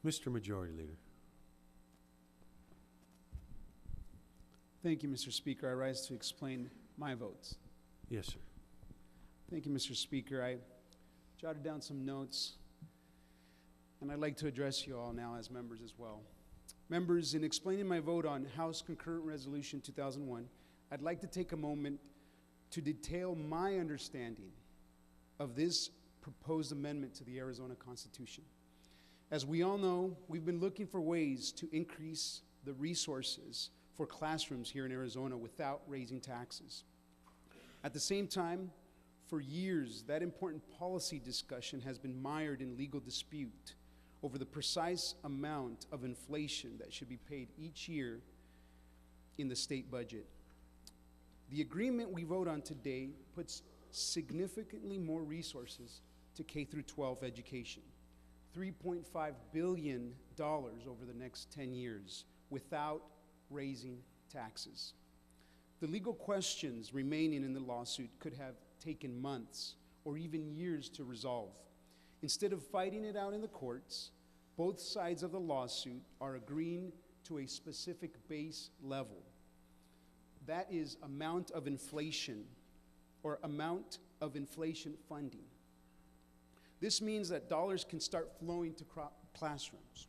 Mr. Majority Leader. Thank you, Mr. Speaker. I rise to explain my votes. Yes, sir. Thank you, Mr. Speaker. I jotted down some notes, and I'd like to address you all now as members as well. Members, in explaining my vote on House Concurrent Resolution 2001, I'd like to take a moment to detail my understanding of this proposed amendment to the Arizona Constitution. As we all know, we've been looking for ways to increase the resources for classrooms here in Arizona without raising taxes. At the same time, for years, that important policy discussion has been mired in legal dispute over the precise amount of inflation that should be paid each year in the state budget. The agreement we vote on today puts significantly more resources to K-12 education, $3.5 billion over the next 10 years without raising taxes. The legal questions remaining in the lawsuit could have taken months or even years to resolve. Instead of fighting it out in the courts, both sides of the lawsuit are agreeing to a specific base level. That is amount of inflation or amount of inflation funding. This means that dollars can start flowing to classrooms.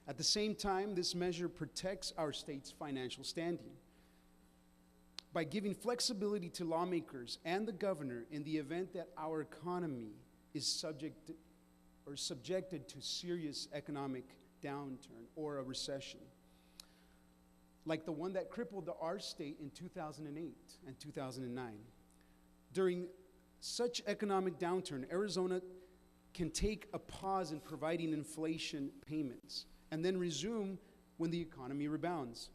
At the same time, this measure protects our state's financial standing. By giving flexibility to lawmakers and the governor in the event that our economy is subjected to serious economic downturn or a recession, like the one that crippled our state in 2008 and 2009. During such economic downturn, Arizona can take a pause in providing inflation payments and then resume when the economy rebounds.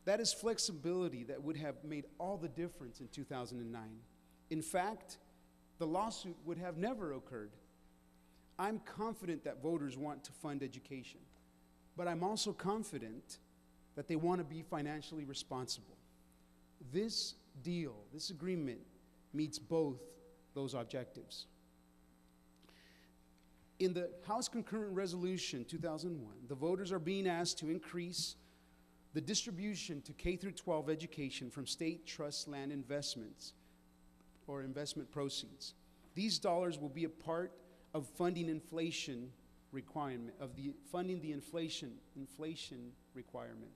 That is flexibility that would have made all the difference in 2009. In fact, the lawsuit would have never occurred. I'm confident that voters want to fund education, but I'm also confident that they want to be financially responsible. This deal, this agreement, meets both those objectives. In the House Concurrent Resolution 2001, the voters are being asked to increase the distribution to K-12 education from state trust land investments or investment proceeds. These dollars will be a part of funding inflation requirement, funding the inflation requirement.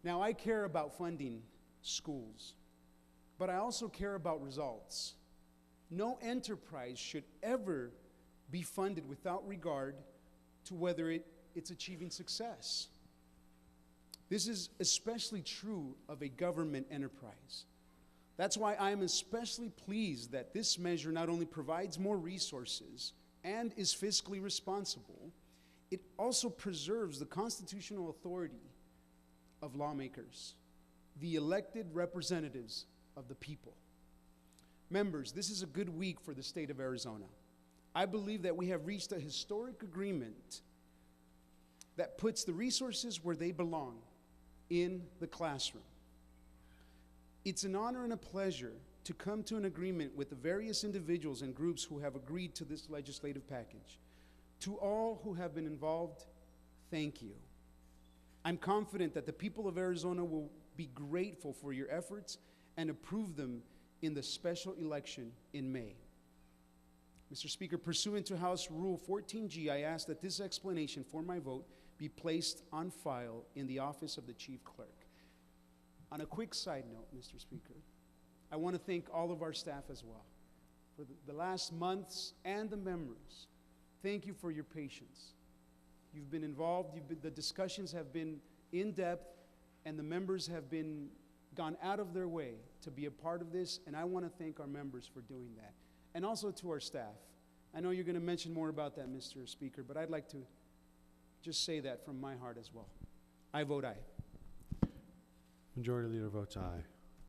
Now, I care about funding schools, but I also care about results. No enterprise should ever be funded without regard to whether it's achieving success. This is especially true of a government enterprise. That's why I am especially pleased that this measure not only provides more resources and is fiscally responsible, it also preserves the constitutional authority of lawmakers, the elected representatives of the people. Members, this is a good week for the state of Arizona. I believe that we have reached a historic agreement that puts the resources where they belong, in the classroom. It's an honor and a pleasure to come to an agreement with the various individuals and groups who have agreed to this legislative package. To all who have been involved, thank you. I'm confident that the people of Arizona will be grateful for your efforts and approve them in the special election in May. Mr. Speaker, pursuant to House Rule 14G, I ask that this explanation for my vote be placed on file in the office of the Chief Clerk. On a quick side note, Mr. Speaker, I want to thank all of our staff as well for the last months and the members. Thank you for your patience. You've been involved, the discussions have been in depth, and the members have gone out of their way to be a part of this, and I want to thank our members for doing that. And also to our staff. I know you're going to mention more about that, Mr. Speaker, but I'd like to just say that from my heart as well. I vote aye. Majority Leader votes aye.